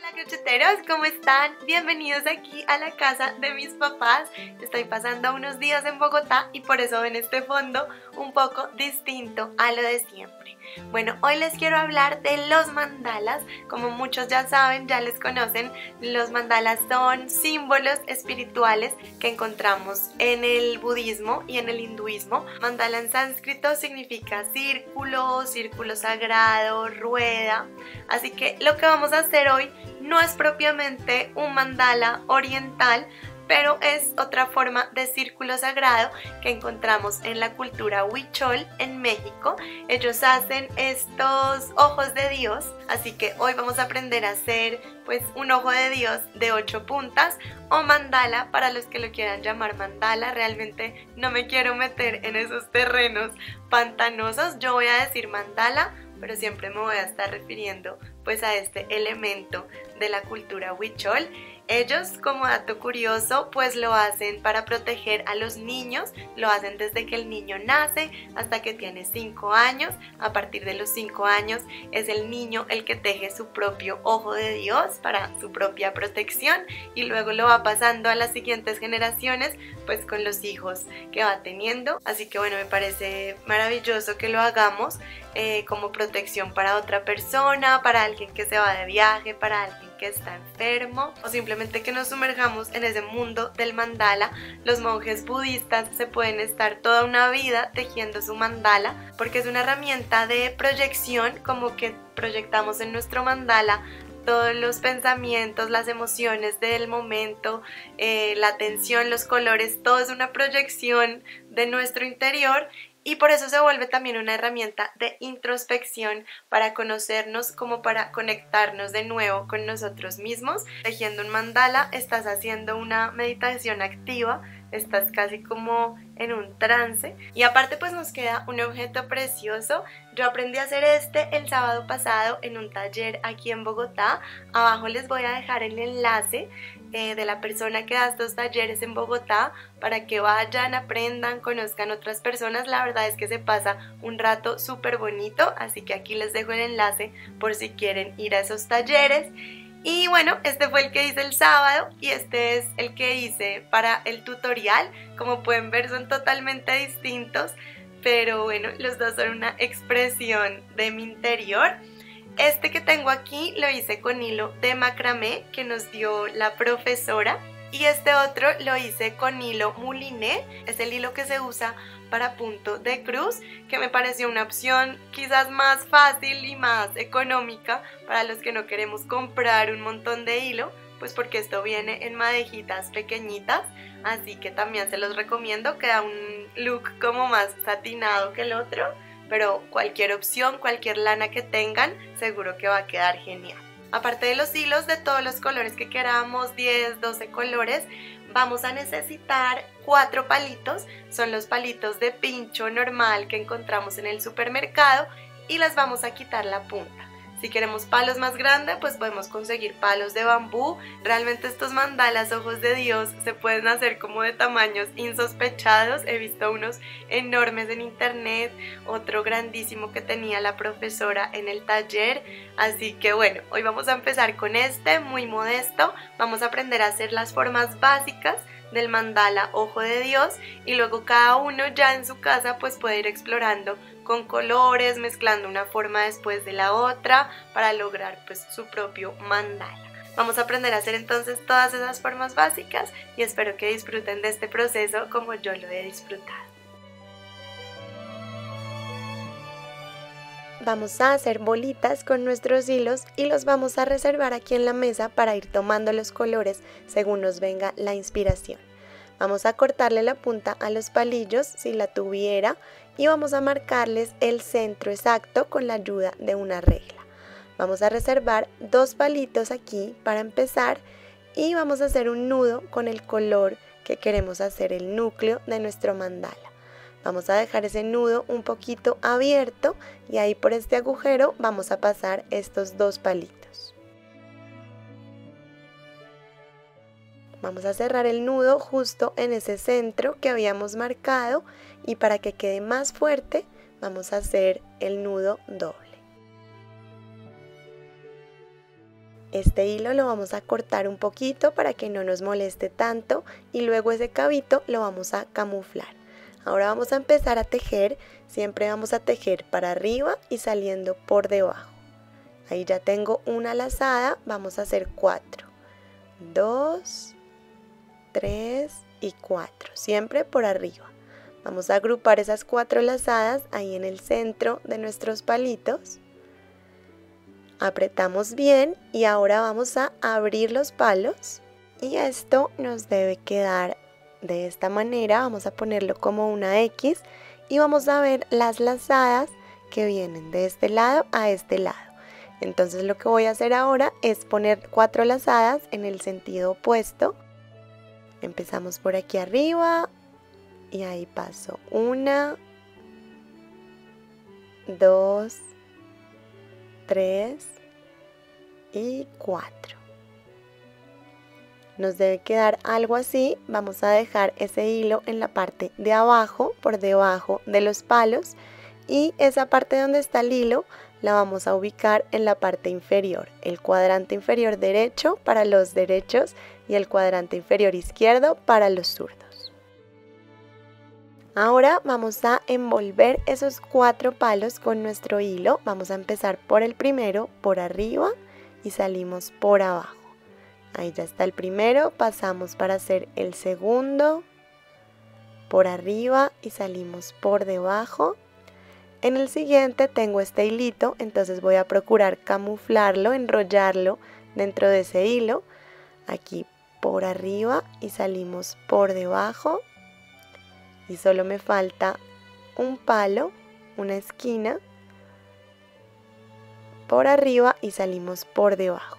Hola crocheteros, ¿cómo están? Bienvenidos aquí a la casa de mis papás. Estoy pasando unos días en Bogotá y por eso ven este fondo un poco distinto a lo de siempre. Bueno, hoy les quiero hablar de los mandalas. Como muchos ya saben, ya les conocen, los mandalas son símbolos espirituales que encontramos en el budismo y en el hinduismo. Mandala en sánscrito significa círculo, círculo sagrado, rueda. Así que lo que vamos a hacer hoy no es propiamente un mandala oriental, pero es otra forma de círculo sagrado que encontramos en la cultura huichol en México. Ellos hacen estos ojos de Dios, así que hoy vamos a aprender a hacer pues un ojo de Dios de 8 puntas o mandala para los que lo quieran llamar mandala. Realmente no me quiero meter en esos terrenos pantanosos, yo voy a decir mandala, pero siempre me voy a estar refiriendo pues a este elemento de la cultura huichol. Ellos, como dato curioso, pues lo hacen para proteger a los niños, lo hacen desde que el niño nace hasta que tiene 5 años. A partir de los 5 años es el niño el que teje su propio ojo de Dios para su propia protección y luego lo va pasando a las siguientes generaciones pues con los hijos que va teniendo. Así que bueno, me parece maravilloso que lo hagamos como protección para otra persona, para alguien que se va de viaje, para alguien que está enfermo o simplemente que nos sumerjamos en ese mundo del mandala. Los monjes budistas se pueden estar toda una vida tejiendo su mandala porque es una herramienta de proyección, como que proyectamos en nuestro mandala todos los pensamientos, las emociones del momento, la atención, los colores, todo es una proyección de nuestro interior. Y por eso se vuelve también una herramienta de introspección para conocernos, como para conectarnos de nuevo con nosotros mismos. Tejiendo un mandala estás haciendo una meditación activa, estás casi como en un trance y aparte pues nos queda un objeto precioso. Yo aprendí a hacer este el sábado pasado en un taller aquí en Bogotá. Abajo les voy a dejar el enlace de la persona que da estos talleres en Bogotá para que vayan, aprendan, conozcan otras personas. La verdad es que se pasa un rato súper bonito, así que aquí les dejo el enlace por si quieren ir a esos talleres. Y bueno, este fue el que hice el sábado y este es el que hice para el tutorial. Como pueden ver son totalmente distintos, pero bueno, los dos son una expresión de mi interior. Este que tengo aquí lo hice con hilo de macramé que nos dio la profesora y este otro lo hice con hilo mouliné, es el hilo que se usa para punto de cruz, que me pareció una opción quizás más fácil y más económica para los que no queremos comprar un montón de hilo, pues porque esto viene en madejitas pequeñitas, así que también se los recomiendo, queda un look como más satinado que el otro, pero cualquier opción, cualquier lana que tengan, seguro que va a quedar genial. Aparte de los hilos de todos los colores que queramos, 10, 12 colores, vamos a necesitar 4 palitos, son los palitos de pincho normal que encontramos en el supermercado y les vamos a quitar la punta. Si queremos palos más grandes, pues podemos conseguir palos de bambú. Realmente estos mandalas ojos de Dios se pueden hacer como de tamaños insospechados. He visto unos enormes en internet, otro grandísimo que tenía la profesora en el taller. Así que bueno, hoy vamos a empezar con este, muy modesto. Vamos a aprender a hacer las formas básicas del mandala ojo de Dios y luego cada uno ya en su casa pues puede ir explorando con colores, mezclando una forma después de la otra para lograr pues su propio mandala. Vamos a aprender a hacer entonces todas esas formas básicas y espero que disfruten de este proceso como yo lo he disfrutado. Vamos a hacer bolitas con nuestros hilos y los vamos a reservar aquí en la mesa para ir tomando los colores según nos venga la inspiración. Vamos a cortarle la punta a los palillos si la tuviera y vamos a marcarles el centro exacto con la ayuda de una regla. Vamos a reservar 2 palitos aquí para empezar y vamos a hacer un nudo con el color que queremos hacer el núcleo de nuestro mandala. Vamos a dejar ese nudo un poquito abierto y ahí por este agujero vamos a pasar estos 2 palitos. Vamos a cerrar el nudo justo en ese centro que habíamos marcado y para que quede más fuerte vamos a hacer el nudo doble. este hilo lo vamos a cortar un poquito para que no nos moleste tanto y luego ese cabito lo vamos a camuflar. Ahora vamos a empezar a tejer, siempre vamos a tejer para arriba y saliendo por debajo. Ahí ya tengo una lazada, vamos a hacer 4, 2, 3 y 4, siempre por arriba. Vamos a agrupar esas 4 lazadas ahí en el centro de nuestros palitos. Apretamos bien y ahora vamos a abrir los palos y esto nos debe quedar de esta manera. Vamos a ponerlo como una X y vamos a ver las lazadas que vienen de este lado a este lado. Entonces lo que voy a hacer ahora es poner 4 lazadas en el sentido opuesto. Empezamos por aquí arriba y ahí paso 1, 2, 3 y 4. Nos debe quedar algo así. Vamos a dejar ese hilo en la parte de abajo, por debajo de los palos, y esa parte donde está el hilo la vamos a ubicar en la parte inferior, el cuadrante inferior derecho para los derechos y el cuadrante inferior izquierdo para los zurdos. Ahora vamos a envolver esos 4 palos con nuestro hilo. Vamos a empezar por el primero, por arriba, y salimos por abajo. Ahí ya está el primero, pasamos para hacer el segundo, por arriba y salimos por debajo. En el siguiente tengo este hilito, entonces voy a procurar camuflarlo, enrollarlo dentro de ese hilo. Aquí por arriba y salimos por debajo. Y solo me falta un palo, una esquina, por arriba y salimos por debajo.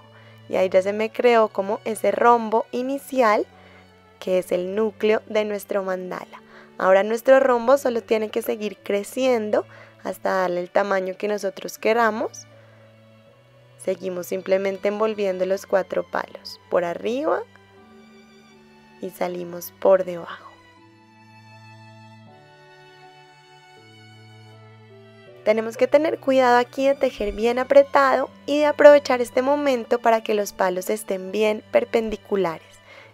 Y ahí ya se me creó como ese rombo inicial, que es el núcleo de nuestro mandala. Ahora nuestro rombo solo tiene que seguir creciendo hasta darle el tamaño que nosotros queramos. Seguimos simplemente envolviendo los 4 palos por arriba y salimos por debajo. Tenemos que tener cuidado aquí de tejer bien apretado y de aprovechar este momento para que los palos estén bien perpendiculares.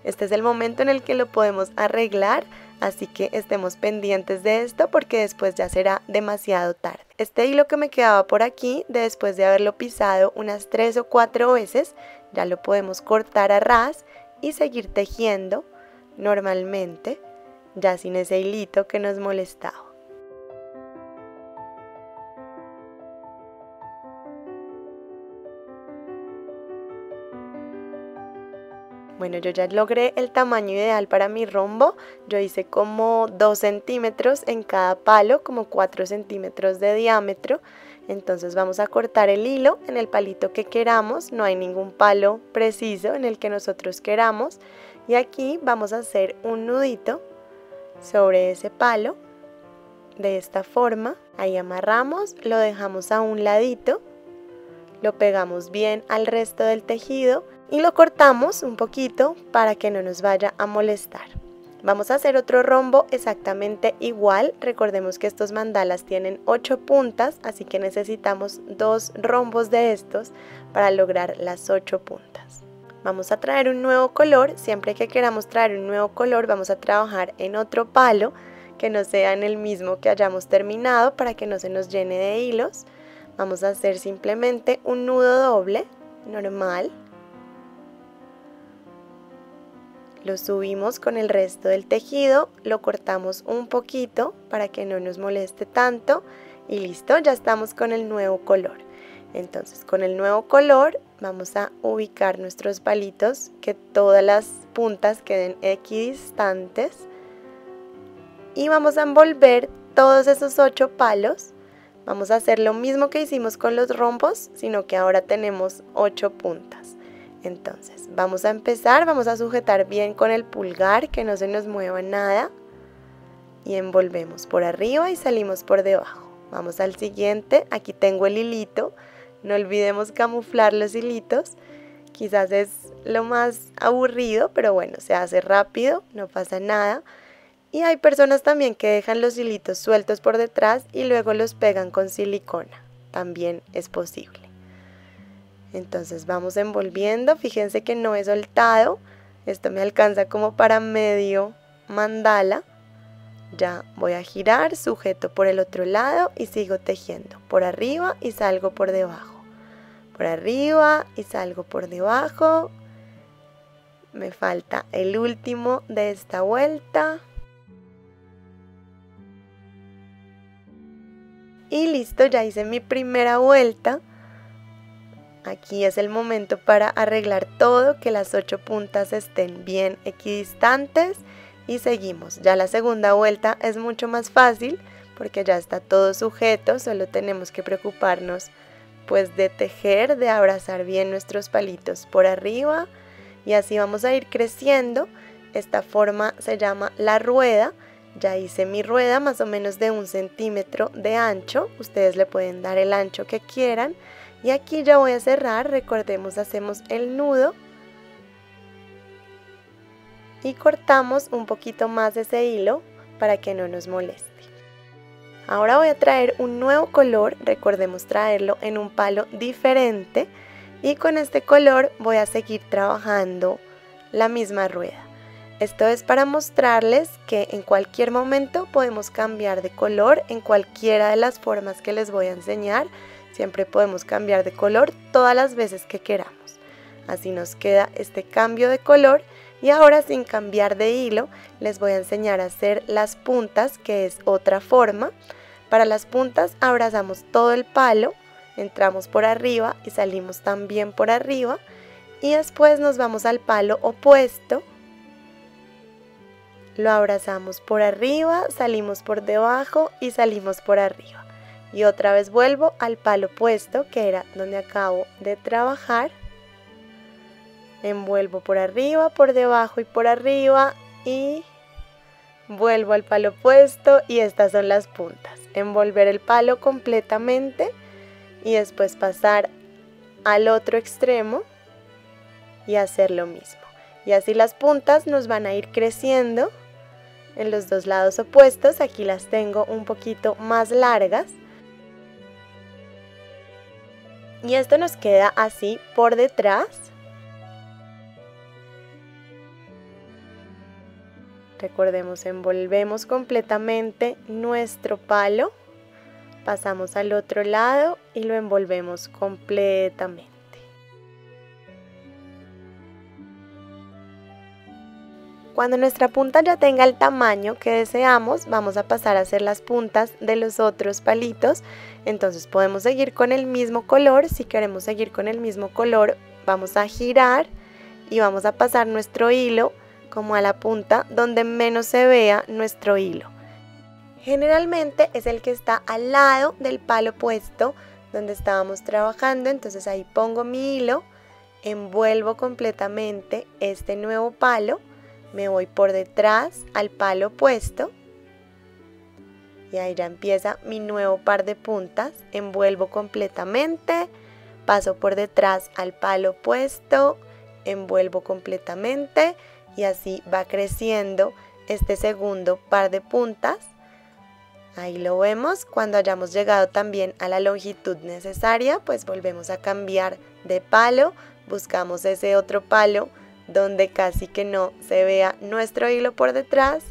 Este es el momento en el que lo podemos arreglar, así que estemos pendientes de esto porque después ya será demasiado tarde. Este hilo que me quedaba por aquí, después de haberlo pisado unas 3 o 4 veces, ya lo podemos cortar a ras y seguir tejiendo normalmente, ya sin ese hilito que nos molestaba. Bueno, yo ya logré el tamaño ideal para mi rombo. Yo hice como 2 centímetros en cada palo, como 4 centímetros de diámetro. Entonces vamos a cortar el hilo en el palito que queramos. No hay ningún palo preciso en el que nosotros queramos. Y aquí vamos a hacer un nudito sobre ese palo. De esta forma, ahí amarramos, lo dejamos a un ladito. Lo pegamos bien al resto del tejido y lo cortamos un poquito para que no nos vaya a molestar. Vamos a hacer otro rombo exactamente igual. Recordemos que estos mandalas tienen 8 puntas, así que necesitamos 2 rombos de estos para lograr las 8 puntas. Vamos a traer un nuevo color. Siempre que queramos traer un nuevo color vamos a trabajar en otro palo que no sea en el mismo que hayamos terminado para que no se nos llene de hilos. Vamos a hacer simplemente un nudo doble normal. Lo subimos con el resto del tejido, lo cortamos un poquito para que no nos moleste tanto y listo, ya estamos con el nuevo color. Entonces con el nuevo color vamos a ubicar nuestros palitos, que todas las puntas queden equidistantes y vamos a envolver todos esos 8 palos. Vamos a hacer lo mismo que hicimos con los rombos, sino que ahora tenemos 8 puntas. Entonces vamos a empezar, vamos a sujetar bien con el pulgar, que no se nos mueva nada. Y envolvemos por arriba y salimos por debajo. Vamos al siguiente, aquí tengo el hilito. No olvidemos camuflar los hilitos. Quizás es lo más aburrido, pero bueno, se hace rápido, no pasa nada. Y hay personas también que dejan los hilitos sueltos por detrás y luego los pegan con silicona. También es posible. Entonces vamos envolviendo, fíjense que no he soltado, esto me alcanza como para medio mandala. Ya voy a girar, sujeto por el otro lado y sigo tejiendo por arriba y salgo por debajo, por arriba y salgo por debajo. Me falta el último de esta vuelta. Y listo, ya hice mi primera vuelta. Aquí es el momento para arreglar todo, que las 8 puntas estén bien equidistantes. Y seguimos. Ya la segunda vuelta es mucho más fácil porque ya está todo sujeto, solo tenemos que preocuparnos pues de tejer, de abrazar bien nuestros palitos por arriba y así vamos a ir creciendo. Esta forma se llama la rueda. Ya hice mi rueda más o menos de 1 centímetro de ancho, ustedes le pueden dar el ancho que quieran y aquí ya voy a cerrar. Recordemos, hacemos el nudo y cortamos un poquito más ese hilo para que no nos moleste. Ahora voy a traer un nuevo color, recordemos traerlo en un palo diferente y con este color voy a seguir trabajando la misma rueda. Esto es para mostrarles que en cualquier momento podemos cambiar de color en cualquiera de las formas que les voy a enseñar. Siempre podemos cambiar de color todas las veces que queramos. Así nos queda este cambio de color. Y ahora, sin cambiar de hilo, les voy a enseñar a hacer las puntas, que es otra forma. Para las puntas abrazamos todo el palo, entramos por arriba y salimos también por arriba. Y después nos vamos al palo opuesto, lo abrazamos por arriba, salimos por debajo y salimos por arriba. Y otra vez vuelvo al palo opuesto, que era donde acabo de trabajar. Envuelvo por arriba, por debajo y por arriba y vuelvo al palo opuesto y estas son las puntas. Envolver el palo completamente y después pasar al otro extremo y hacer lo mismo. Y así las puntas nos van a ir creciendo en los dos lados opuestos. Aquí las tengo un poquito más largas. Y esto nos queda así por detrás. Recordemos, envolvemos completamente nuestro palo, pasamos al otro lado y lo envolvemos completamente. Cuando nuestra punta ya tenga el tamaño que deseamos, vamos a pasar a hacer las puntas de los otros palitos. Entonces podemos seguir con el mismo color. Si queremos seguir con el mismo color, vamos a girar y vamos a pasar nuestro hilo como a la punta donde menos se vea nuestro hilo. Generalmente es el que está al lado del palo opuesto donde estábamos trabajando, entonces ahí pongo mi hilo, envuelvo completamente este nuevo palo, me voy por detrás al palo opuesto y ahí ya empieza mi nuevo par de puntas, envuelvo completamente, paso por detrás al palo opuesto, envuelvo completamente. Y así va creciendo este segundo par de puntas. Ahí lo vemos. Cuando hayamos llegado también a la longitud necesaria, pues volvemos a cambiar de palo. Buscamos ese otro palo donde casi que no se vea nuestro hilo por detrás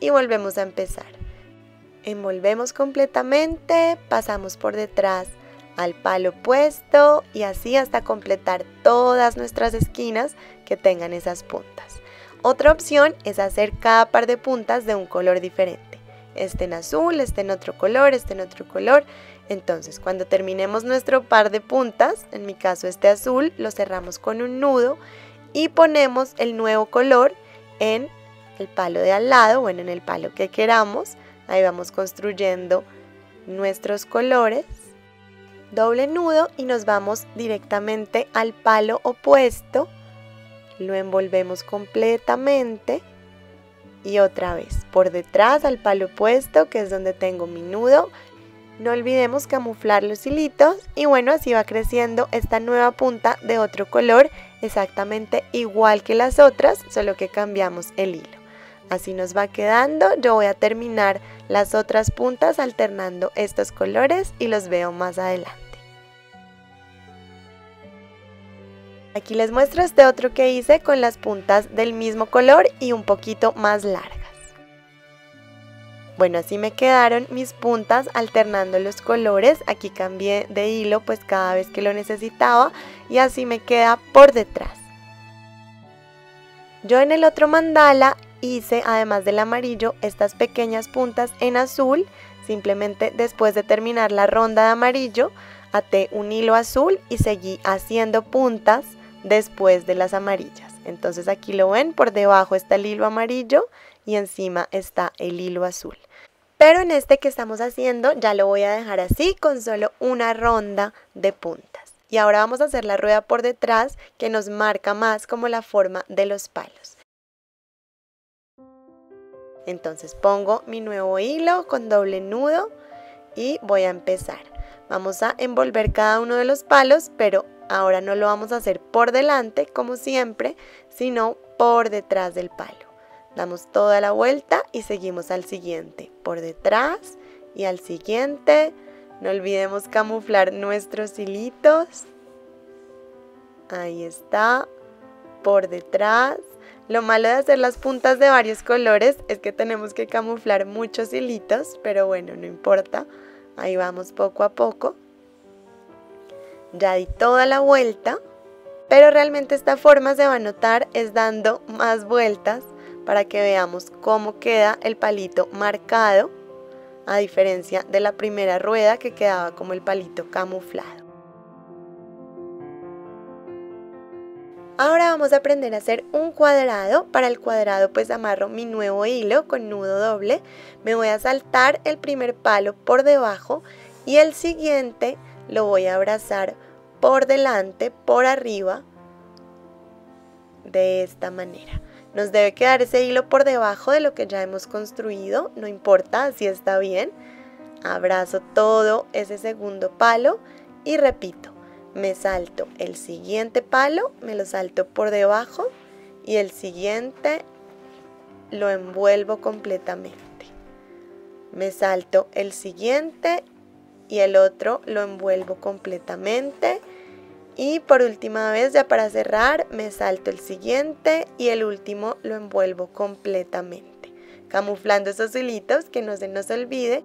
y volvemos a empezar. Envolvemos completamente, pasamos por detrás al palo opuesto y así hasta completar todas nuestras esquinas que tengan esas puntas. Otra opción es hacer cada par de puntas de un color diferente. Este en azul, este en otro color, este en otro color. Entonces, cuando terminemos nuestro par de puntas, en mi caso este azul, lo cerramos con un nudo y ponemos el nuevo color en el palo de al lado, bueno, en el palo que queramos. Ahí vamos construyendo nuestros colores. Doble nudo y nos vamos directamente al palo opuesto. Lo envolvemos completamente y otra vez por detrás al palo opuesto, que es donde tengo mi nudo. No olvidemos camuflar los hilitos y bueno, así va creciendo esta nueva punta de otro color exactamente igual que las otras, solo que cambiamos el hilo. Así nos va quedando. Yo voy a terminar las otras puntas alternando estos colores y los veo más adelante. Aquí les muestro este otro que hice con las puntas del mismo color y un poquito más largas. Bueno, así me quedaron mis puntas alternando los colores. Aquí cambié de hilo pues cada vez que lo necesitaba y así me queda por detrás. Yo en el otro mandala hice, además del amarillo, estas pequeñas puntas en azul. Simplemente después de terminar la ronda de amarillo, até un hilo azul y seguí haciendo puntas después de las amarillas. Entonces aquí lo ven, por debajo está el hilo amarillo y encima está el hilo azul. Pero en este que estamos haciendo ya lo voy a dejar así con solo una ronda de puntas. Y ahora vamos a hacer la rueda por detrás que nos marca más como la forma de los palos. Entonces pongo mi nuevo hilo con doble nudo y voy a empezar. Vamos a envolver cada uno de los palos, pero ahora no lo vamos a hacer por delante como siempre, sino por detrás del palo. Damos toda la vuelta y seguimos al siguiente, por detrás y al siguiente. No olvidemos camuflar nuestros hilitos. Ahí está, por detrás. Lo malo de hacer las puntas de varios colores es que tenemos que camuflar muchos hilitos, pero bueno, no importa. Ahí vamos poco a poco. Ya di toda la vuelta, pero realmente esta forma se va a notar es dando más vueltas para que veamos cómo queda el palito marcado, a diferencia de la primera rueda que quedaba como el palito camuflado. Ahora vamos a aprender a hacer un cuadrado. Para el cuadrado pues amarro mi nuevo hilo con nudo doble. Me voy a saltar el primer palo por debajo y el siguiente lo voy a abrazar por delante, por arriba, de esta manera. Nos debe quedar ese hilo por debajo de lo que ya hemos construido, no importa, así está bien. Abrazo todo ese segundo palo y repito. Me salto el siguiente palo, me lo salto por debajo y el siguiente lo envuelvo completamente. Me salto el siguiente y el otro lo envuelvo completamente. Y por última vez, ya para cerrar, me salto el siguiente y el último lo envuelvo completamente. Camuflando esos hilitos, que no se nos olvide.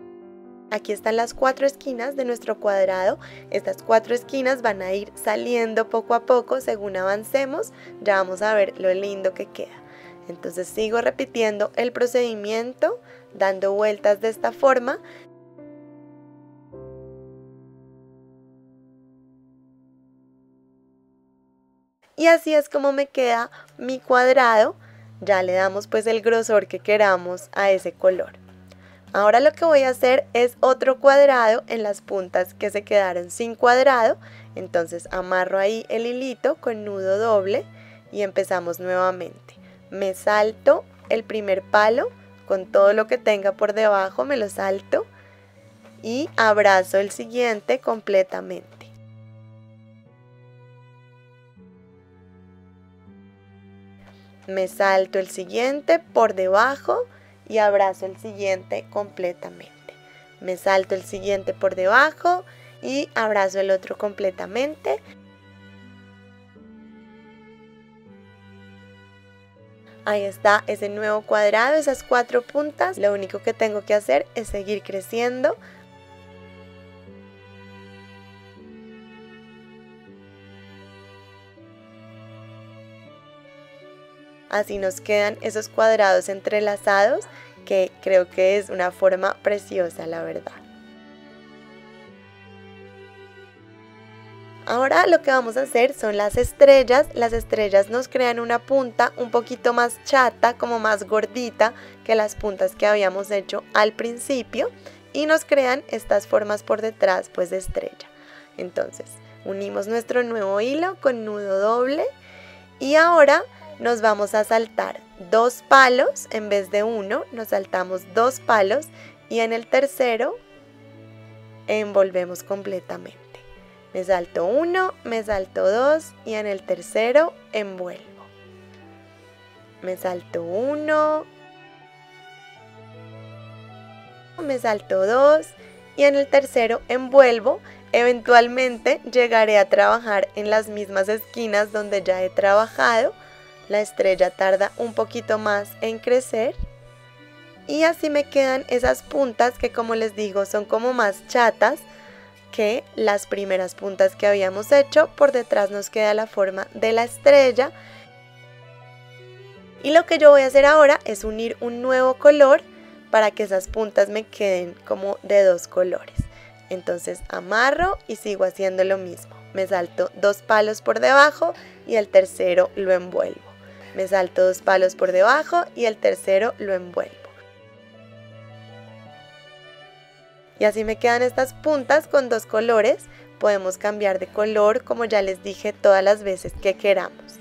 Aquí están las 4 esquinas de nuestro cuadrado. Estas 4 esquinas van a ir saliendo poco a poco según avancemos. Ya vamos a ver lo lindo que queda. Entonces sigo repitiendo el procedimiento, dando vueltas de esta forma. Y así es como me queda mi cuadrado. Ya le damos pues el grosor que queramos a ese color. Ahora lo que voy a hacer es otro cuadrado en las puntas que se quedaron sin cuadrado. Entonces amarro ahí el hilito con nudo doble y empezamos nuevamente. Me salto el primer palo con todo lo que tenga por debajo, me lo salto y abrazo el siguiente completamente. Me salto el siguiente por debajo y abrazo el siguiente completamente. Me salto el siguiente por debajo y abrazo el otro completamente. Ahí está ese nuevo cuadrado, esas 4 puntas. Lo único que tengo que hacer es seguir creciendo. Así nos quedan esos cuadrados entrelazados, que creo que es una forma preciosa, la verdad. Ahora lo que vamos a hacer son las estrellas. Las estrellas nos crean una punta un poquito más chata, como más gordita que las puntas que habíamos hecho al principio, y nos crean estas formas por detrás pues de estrella. Entonces unimos nuestro nuevo hilo con nudo doble y ahora nos vamos a saltar 2 palos en vez de 1, nos saltamos 2 palos y en el tercero envolvemos completamente. Me salto 1, me salto 2 y en el tercero envuelvo. Me salto 1, me salto 2 y en el tercero envuelvo. Eventualmente llegaré a trabajar en las mismas esquinas donde ya he trabajado. La estrella tarda un poquito más en crecer. Y así me quedan esas puntas que, como les digo, son como más chatas que las primeras puntas que habíamos hecho. Por detrás nos queda la forma de la estrella. Y lo que yo voy a hacer ahora es unir un nuevo color para que esas puntas me queden como de dos colores. Entonces amarro y sigo haciendo lo mismo. Me salto 2 palos por debajo y el tercero lo envuelvo. Me salto 2 palos por debajo y el tercero lo envuelvo. Y así me quedan estas puntas con 2 colores. Podemos cambiar de color, como ya les dije, todas las veces que queramos.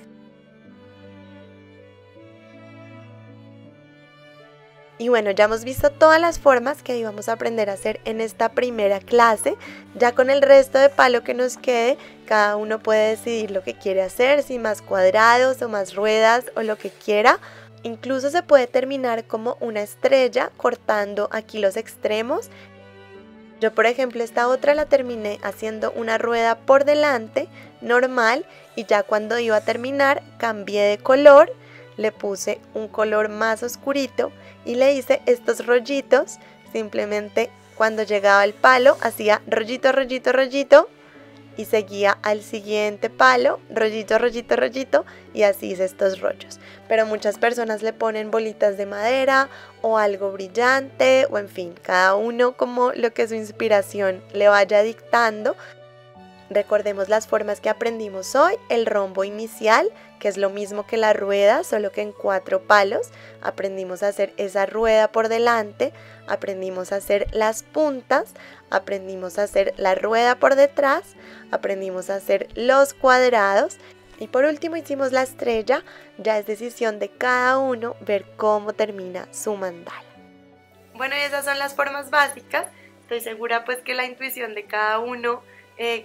Y bueno, ya hemos visto todas las formas que íbamos a aprender a hacer en esta primera clase. Ya con el resto de palo que nos quede, cada uno puede decidir lo que quiere hacer, si más cuadrados o más ruedas o lo que quiera. Incluso se puede terminar como una estrella cortando aquí los extremos. Yo, por ejemplo, esta otra la terminé haciendo una rueda por delante, normal, y ya cuando iba a terminar cambié de color, le puse un color más oscurito y le hice estos rollitos. Simplemente cuando llegaba el palo hacía rollito, rollito, rollito y seguía al siguiente palo, rollito, rollito, rollito, y así hice estos rollos. Pero muchas personas le ponen bolitas de madera o algo brillante, o en fin, cada uno como lo que su inspiración le vaya dictando. Recordemos las formas que aprendimos hoy: el rombo inicial, que es lo mismo que la rueda, solo que en 4 palos. Aprendimos a hacer esa rueda por delante, aprendimos a hacer las puntas, aprendimos a hacer la rueda por detrás, aprendimos a hacer los cuadrados y por último hicimos la estrella. Ya es decisión de cada uno ver cómo termina su mandala. Bueno, y esas son las formas básicas. Estoy segura pues que la intuición de cada uno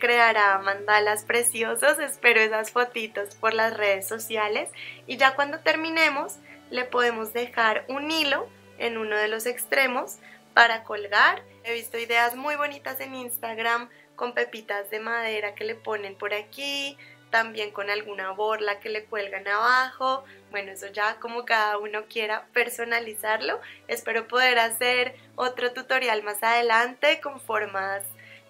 creará mandalas preciosos. Espero esas fotitos por las redes sociales y ya cuando terminemos le podemos dejar un hilo en uno de los extremos para colgar. He visto ideas muy bonitas en Instagram con pepitas de madera que le ponen por aquí, también con alguna borla que le cuelgan abajo. Bueno, eso ya como cada uno quiera personalizarlo. Espero poder hacer otro tutorial más adelante con formas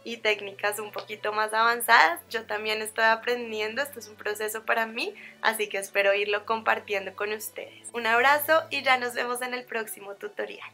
y técnicas un poquito más avanzadas. Yo también estoy aprendiendo, esto es un proceso para mí, así que espero irlo compartiendo con ustedes. Un abrazo y ya nos vemos en el próximo tutorial.